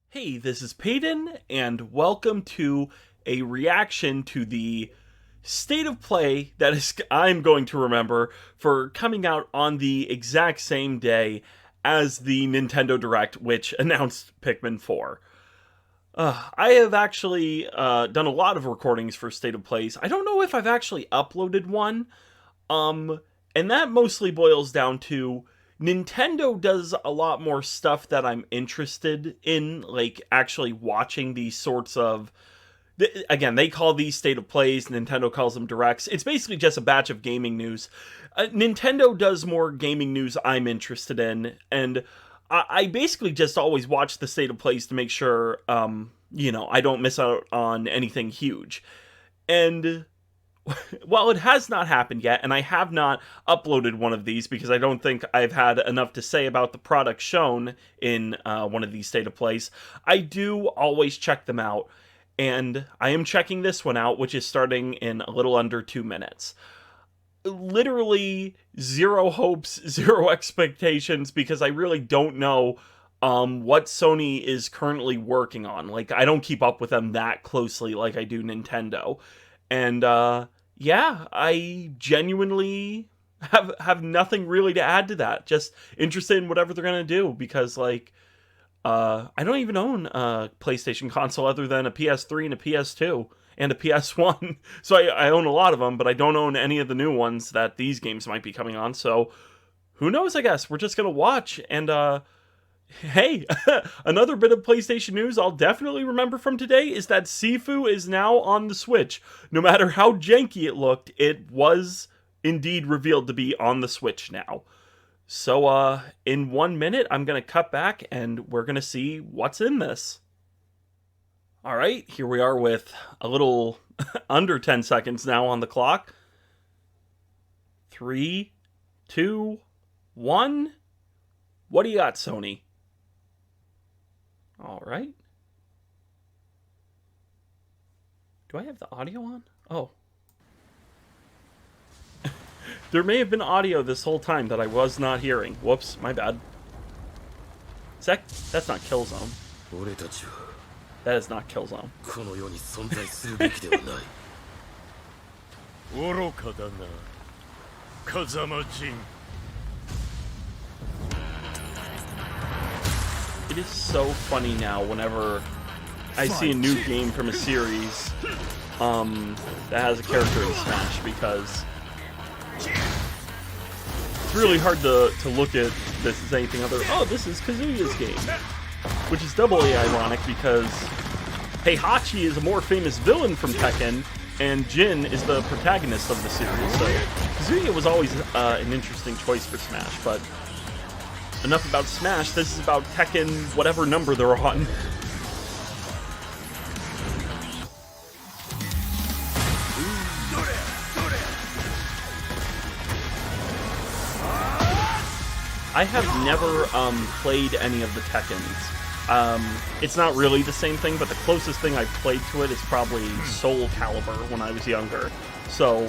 Hey, this is Peyton, and welcome to a reaction to the State of Play that I'm going to remember for coming out on the exact same day as the Nintendo Direct, which announced Pikmin 4. I have actually done a lot of recordings for State of Plays. I don't know if I've actually uploaded one, and that mostly boils down to Nintendo does a lot more stuff that I'm interested in, like actually watching these sorts of... Again, they call these State of Plays, Nintendo calls them Directs. It's basically just a batch of gaming news. Nintendo does more gaming news I'm interested in, and I basically just always watch the State of Plays to make sure, I don't miss out on anything huge. And while it has not happened yet, and I have not uploaded one of these because I don't think I've had enough to say about the product shown in one of these State of Plays, I do always check them out. And I am checking this one out, which is starting in a little under 2 minutes. Literally zero hopes, zero expectations, because I really don't know what Sony is currently working on. Like, I don't keep up with them that closely like I do Nintendo. And, yeah, I genuinely have nothing really to add to that. Just interested in whatever they're gonna do, because, like, I don't even own a PlayStation console other than a PS3 and a PS2 and a PS1. So I own a lot of them, but I don't own any of the new ones that these games might be coming on. So who knows, I guess. We're just gonna watch. And, hey, another bit of PlayStation news I'll definitely remember from today is that Sifu is now on the Switch. No matter how janky it looked, it was indeed revealed to be on the Switch now. So, in 1 minute, I'm going to cut back and we're going to see what's in this. Alright, here we are with a little under 10 seconds now on the clock. 3, 2, 1. What do you got, Sony? Alright. Do I have the audio on? Oh. There may have been audio this whole time that I was not hearing. Whoops, my bad. That's not Killzone. That is not Killzone. It is so funny now whenever I see a new game from a series that has a character in Smash, because it's really hard to look at this as anything other. Oh, this is Kazuya's game, which is doubly ironic because Heihachi is a more famous villain from Tekken, and Jin is the protagonist of the series. So Kazuya was always an interesting choice for Smash. But enough about Smash. This is about Tekken, whatever number they're on. I have never played any of the Tekkens. It's not really the same thing, but the closest thing I've played to it is probably Soul Calibur when I was younger. So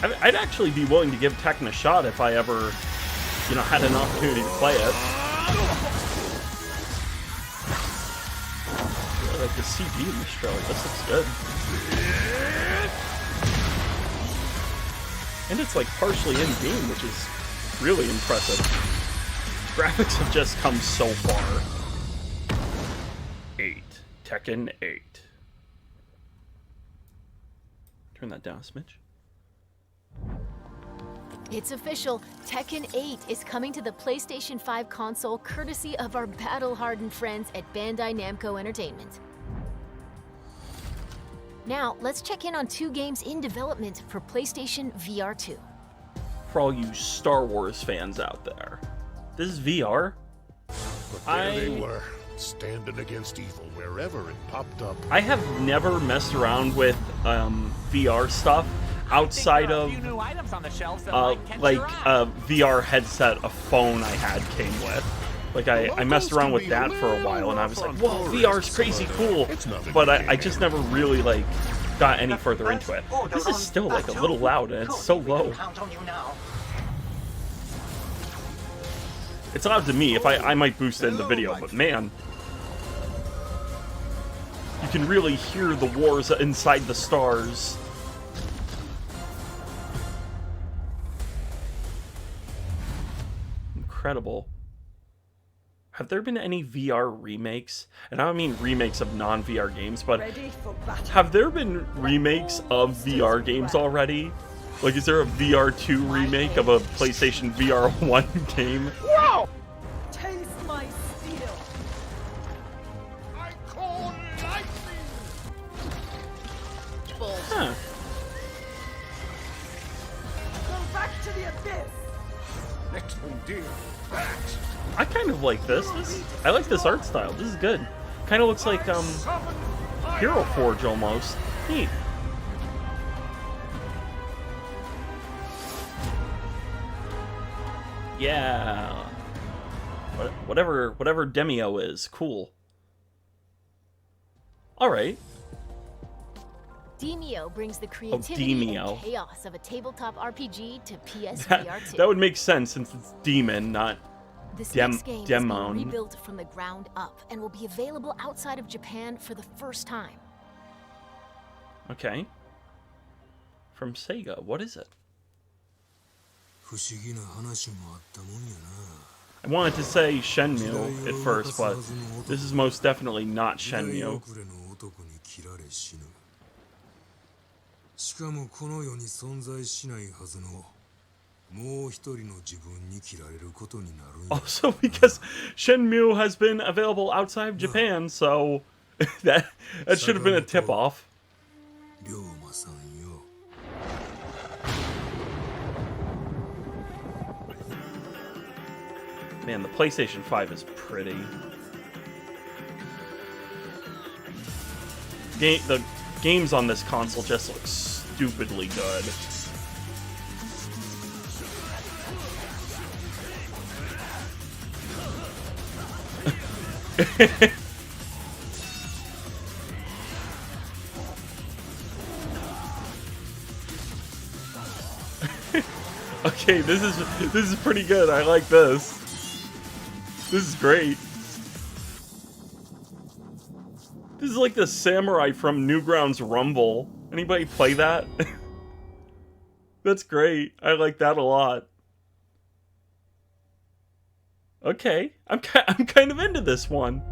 I'd actually be willing to give Tekken a shot if I ever, had an opportunity to play it. I like the CG in this trailer. This looks good. And it's like partially in-game, which is really impressive. Graphics have just come so far. 8. Tekken 8. Turn that down a smidge. It's official. Tekken 8 is coming to the PlayStation 5 console courtesy of our battle-hardened friends at Bandai Namco Entertainment. Now, let's check in on 2 games in development for PlayStation VR 2. For all you Star Wars fans out there, this is VR. But there they were, standing against evil wherever it popped up. I have never messed around with VR stuff outside of like a VR headset a phone I had came with. Like I messed around with that for a while and I was like, whoa, VR's crazy cool, but I just never really like got any further into it. This is still like a little loud and it's so low. It's loud to me. If I might boost it in the video, but man, you can really hear the wars inside the stars. Incredible. Have there been any VR remakes? And I don't mean remakes of non-VR games, but have there been remakes of VR games already? Like, is there a VR 2 remake of a PlayStation VR 1 game? Wow! Taste my steel. I call lightning! Huh. Go back to the abyss. Next one, dear. That. I kind of like this. I like this art style. This is good. Kind of looks like Hero Forge almost. Neat. Yeah. Whatever Demio is, cool. All right. Demio brings the creativity and chaos of a tabletop RPG to PSVR 2. That would make sense since it's demon, not This next game is being demon. rebuilt from the ground up and will be available outside of Japan for the first time. Okay. From Sega, what is it? I wanted to say Shenmue at first, but this is most definitely not Shenmue. Also, because Shenmue has been available outside of Japan, so that should have been a tip-off. Man, the PlayStation 5 is pretty. The games on this console just look stupidly good. Okay, this is pretty good. I like this. This is great. This is like the samurai from Newgrounds Rumble. Anybody play that? That's great. I like that a lot. Okay, I'm kind of into this one.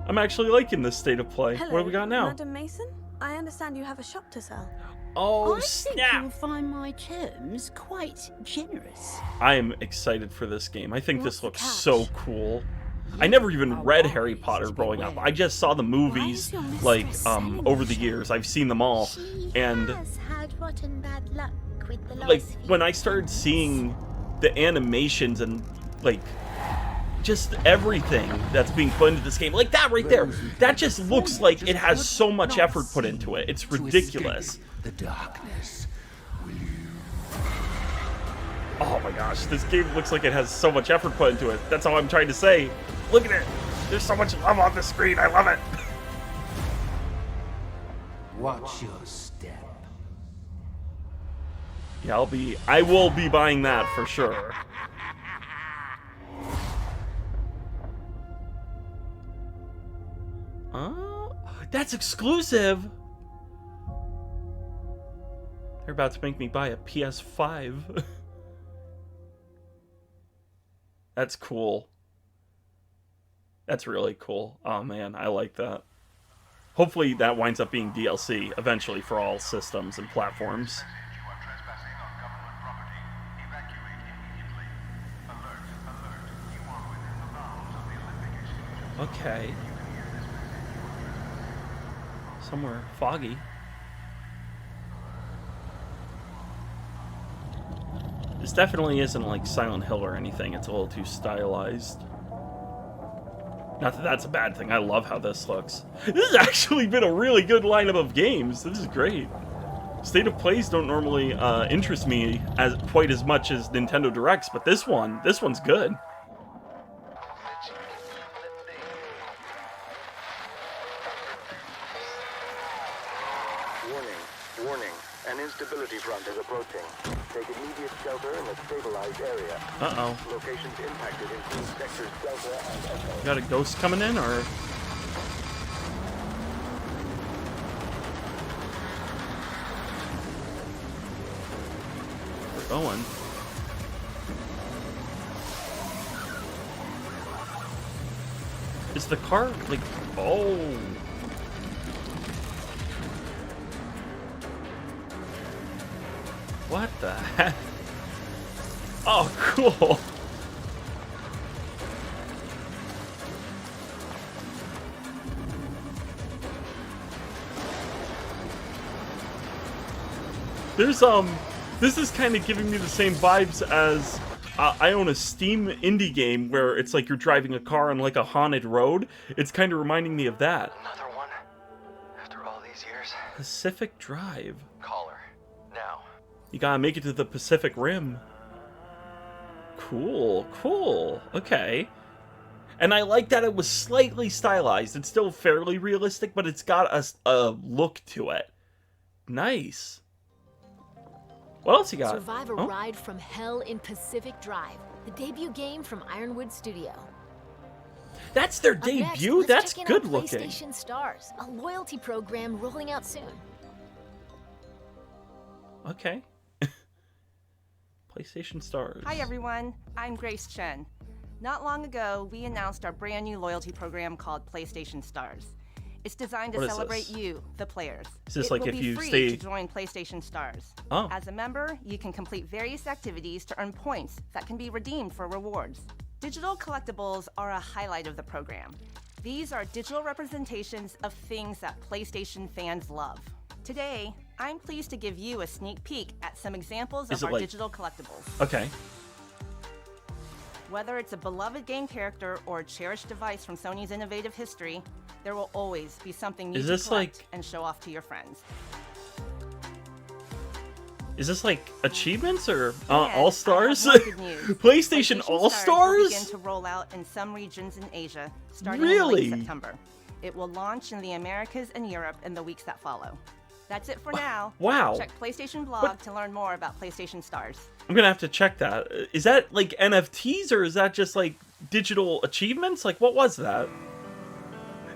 I'm actually liking this state of play. Hello, what do we got now? Madam Mason? I understand you have a shop to sell. Oh, I think snap! you'll find my terms quite generous. I am excited for this game. I think this looks catch? so cool. I never even read Harry Potter growing up. I just saw the movies, like, over the years. I've seen them all. And, like, when I started seeing the animations and, like, just everything that's being put into this game, like that right there, that just looks like it has so much effort put into it. It's ridiculous. The darkness. Oh my gosh, this game looks like it has so much effort put into it. That's all I'm trying to say. Look at it. There's so much love on the screen. I love it. Watch your step. Yeah, I will be buying that for sure. That's exclusive. They're about to make me buy a PS5. That's cool. That's really cool. Oh man, I like that. Hopefully that winds up being DLC eventually for all systems and platforms. Okay. Somewhere foggy. This definitely isn't like Silent Hill or anything. It's a little too stylized. Not that that's a bad thing. I love how this looks. This has actually been a really good lineup of games. This is great. State of Plays don't normally interest me as quite as much as Nintendo Directs, but this one's good. Warning. An instability front is approaching. Take immediate shelter in a stabilized area. Uh-oh. Locations impacted include sectors Delta and Echo. Got a ghost coming in, or... We're going. Is the car, like... Oh... What the heck? Oh, cool! There's, this is kind of giving me the same vibes as, I own a Steam indie game where it's like you're driving a car on like a haunted road. It's kind of reminding me of that. Another one? After all these years? Pacific Drive. Call her. Now. You gotta make it to the Pacific Rim. Cool, cool. Okay. And I like that it was slightly stylized. It's still fairly realistic, but it's got a look to it. Nice. What else you got? Survive a ride from hell in Pacific Drive, the debut game from Ironwood Studio. That's their Up next, debut? let's That's check in good on looking. PlayStation Stars, a loyalty program rolling out soon. Okay. PlayStation Stars. Hi everyone, I'm Grace Chen. Not long ago, we announced our brand new loyalty program called PlayStation Stars. It's designed to celebrate you, the players. Is this it like will if be you free stay... to join PlayStation Stars. Oh. As a member, you can complete various activities to earn points that can be redeemed for rewards. Digital collectibles are a highlight of the program. These are digital representations of things that PlayStation fans love. Today, I'm pleased to give you a sneak peek at some examples of our digital collectibles. Okay. Whether it's a beloved game character or a cherished device from Sony's innovative history, there will always be something new to collect and show off to your friends. Is this like achievements or And All Stars? I have more good news. PlayStation All Stars will begin Stars? to roll out in some regions in Asia starting Really? in late September. It will launch in the Americas and Europe in the weeks that follow. That's it for now. Wow. Check PlayStation blog to learn more about PlayStation Stars. I'm gonna have to check that. Is that like NFTs or is that just like digital achievements? Like what was that?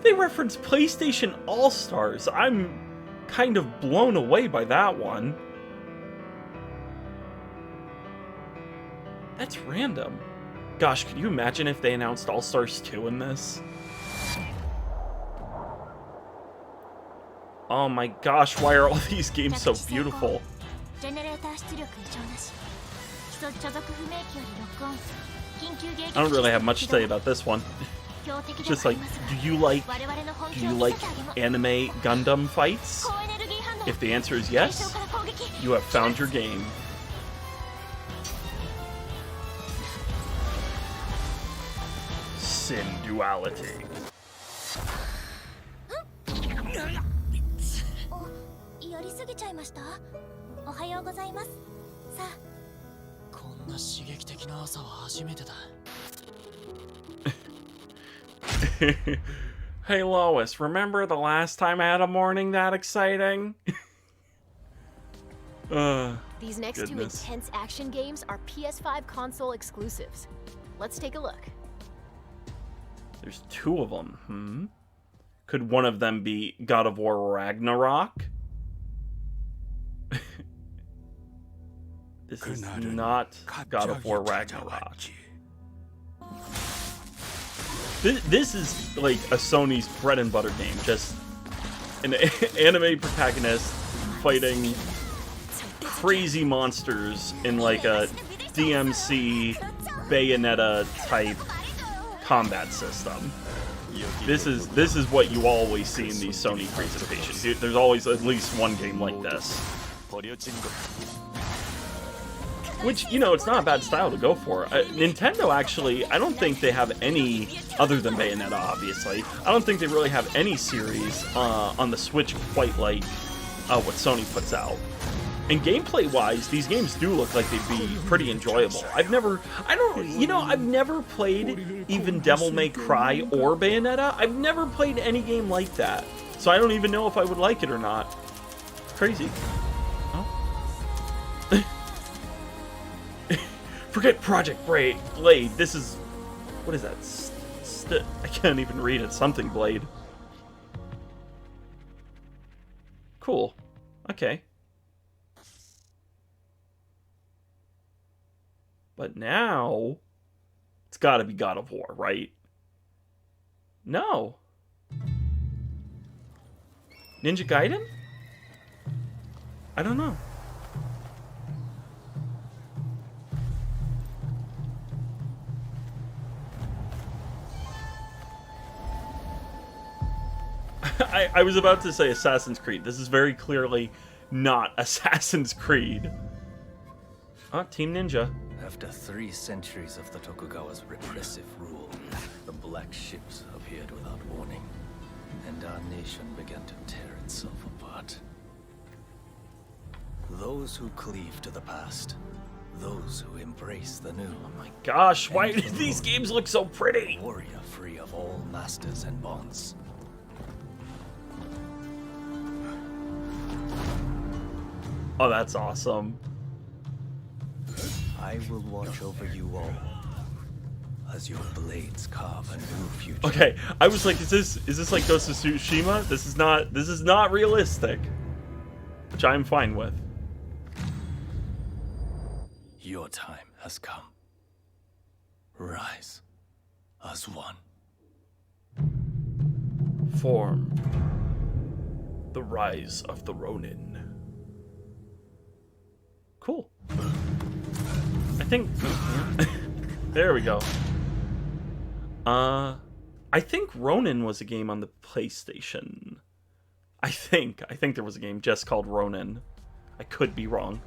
They referenced PlayStation All Stars. I'm kind of blown away by that one. That's random. Gosh, could you imagine if they announced All Stars 2 in this? Oh my gosh, why are all these games so beautiful? I don't really have much to say about this one. Just like, do you like anime Gundam fights? If the answer is yes, you have found your game. Sin duality. Hey Lois, remember the last time I had a morning that exciting? These next two intense action games are PS5 console exclusives. Let's take a look. There's two of them. Could one of them be God of War Ragnarok? This is not God of War Ragnarok. This is like a Sony's bread and butter game. Just an anime protagonist fighting crazy monsters in like a DMC Bayonetta type combat system. This is what you always see in these Sony presentations. There's always at least one game like this. Which, you know, it's not a bad style to go for. Nintendo, actually, I don't think they have any, other than Bayonetta, obviously, I don't think they really have any series on the Switch quite like what Sony puts out. And gameplay-wise, these games do look like they'd be pretty enjoyable. I've never played even Devil May Cry or Bayonetta. I've never played any game like that. So I don't even know if I would like it or not. Crazy. Oh. Forget Project Blade. This is... What is that? I can't even read it. Something Blade. Cool. Okay. But now... It's gotta be God of War, right? No. Ninja Gaiden? I don't know. I was about to say Assassin's Creed. This is very clearly not Assassin's Creed. Oh, Team Ninja. After 3 centuries of the Tokugawa's repressive rule, the Black Ships appeared without warning, and our nation began to tear itself apart. Those who cleave to the past, those who embrace the new. Oh my gosh, why do these games look so pretty? Warrior free of all masters and bonds. Oh, that's awesome. I will watch over you all as your blades carve a new future. Okay, I was like, is this like Ghost of Tsushima? This is not realistic. Which I'm fine with. Your time has come. Rise as one. Form. The Rise of the Ronin. Cool. I think... There we go. I think Ronin was a game on the PlayStation. I think there was a game just called Ronin. I could be wrong.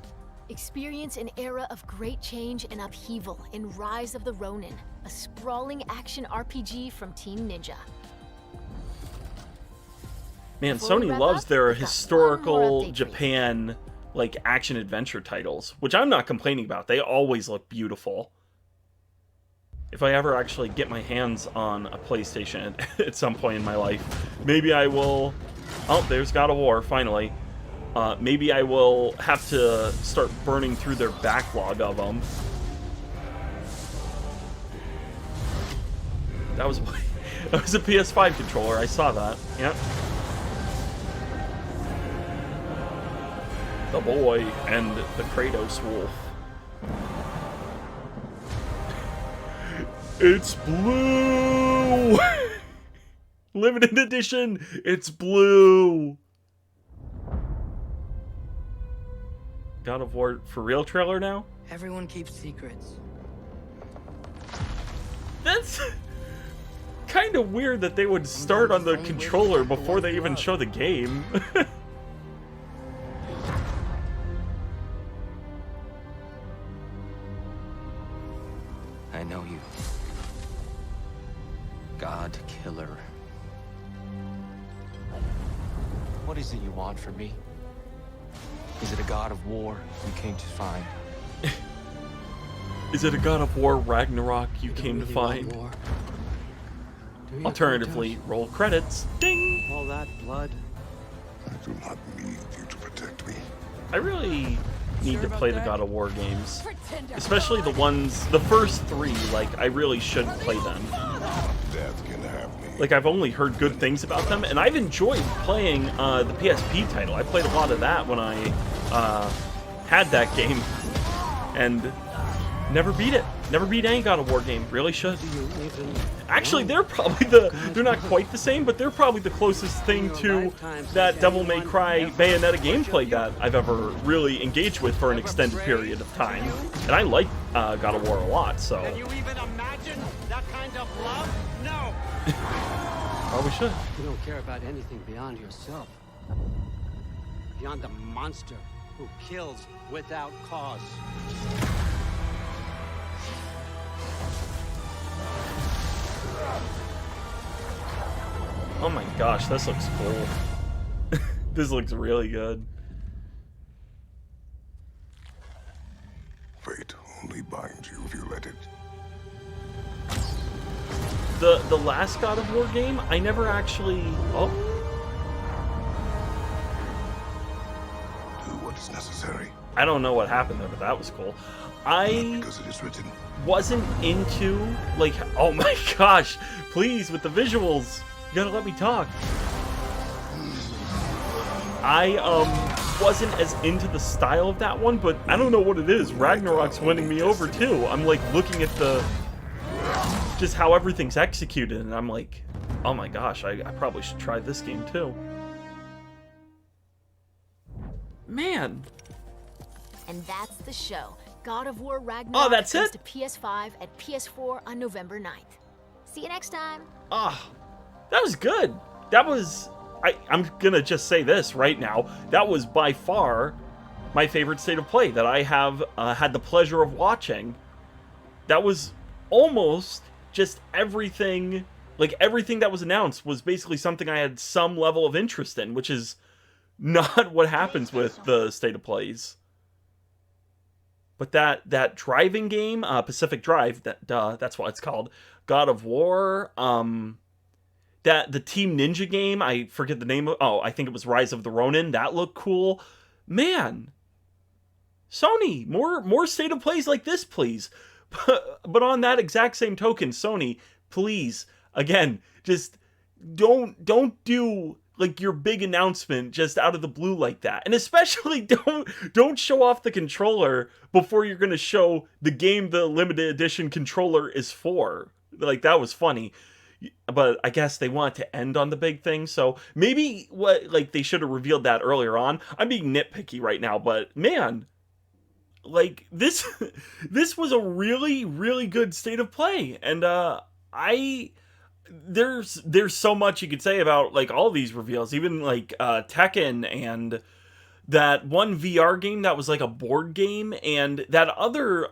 Experience an era of great change and upheaval in Rise of the Ronin, a sprawling action RPG from Team Ninja. Man, Before we Sony wrap loves up, their we've got one more historical update for you. Japan, like, action-adventure titles, which I'm not complaining about. They always look beautiful. If I ever actually get my hands on a PlayStation at some point in my life, maybe I will... Oh, there's God of War, finally. Maybe I will have to start burning through their backlog of them. That was a PS5 controller. I saw that. Yep. The boy and the Kratos wolf. It's blue! Limited edition! It's blue! God of War for real trailer now? Everyone keeps secrets. That's kind of weird that they would start on the controller before they even show the game. I know you. God Killer. What is it you want from me? Is it a god of war you came to find? Is it a God of War Ragnarok you came to find? Alternatively, roll credits. Ding! All that blood. I do not need you to protect me. I really need to play the God of War games. Especially the ones, the first 3, like, I really should play them. Death can have me. Like, I've only heard good things about them, and I've enjoyed playing the PSP title. I played a lot of that when I had that game, and never beat it. Never beat any God of War game. Really should. Actually, they're probably they're not quite the same, but they're probably the closest thing to that Devil May Cry Bayonetta gameplay that I've ever really engaged with for an extended period of time. And I like God of War a lot, so. Can you even imagine that kind of love? No! Probably should. You don't care about anything beyond yourself. Beyond the monster who kills without cause. Oh my gosh, this looks cool. This looks really good. Fate only binds you if you let it. The last God of War game, I never actually... Oh. Do what is necessary. I don't know what happened there, but that was cool. I Because it is written. wasn't into, like, oh my gosh, please, with the visuals, you gotta let me talk. I wasn't as into the style of that one, but I don't know what it is. Ragnarok's winning me over too. I'm like looking at the just how everything's executed, and I'm like, oh my gosh, I probably should try this game too. Man. And that's the show. God of War Ragnarok that's comes it? to PS5 and PS4 on November 9th. See you next time. That was good. That was, I'm gonna just say this right now. That was by far my favorite state of play that I have had the pleasure of watching. That was almost just everything, like everything that was announced was basically something I had some level of interest in, which is not what happens with the state of plays. But that driving game, Pacific Drive, that's what it's called, God of War, that the Team Ninja game, I forget the name of, I think it was Rise of the Ronin, that looked cool. Man, Sony, more state of plays like this, please. But on that exact same token, Sony, please, again, just don't do like your big announcement just out of the blue like that. And especially don't show off the controller before you're going to show the game the limited edition controller is for. Like, that was funny. But I guess they want to end on the big thing, so maybe they should have revealed that earlier on. I'm being nitpicky right now, but man, like this was a really, really good state of play. And there's so much you could say about like all these reveals, even like Tekken and that one VR game that was like a board game, and that other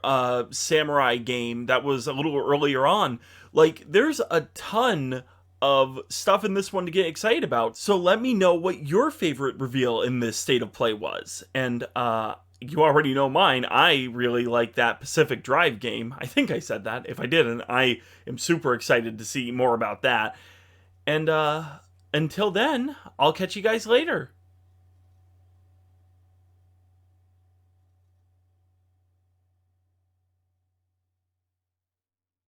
samurai game that was a little earlier on. Like, there's a ton of stuff in this one to get excited about. So let me know what your favorite reveal in this state of play was. And you already know mine. I really like that Pacific Drive game. I think I said that. If I didn't, I am super excited to see more about that. And until then, I'll catch you guys later.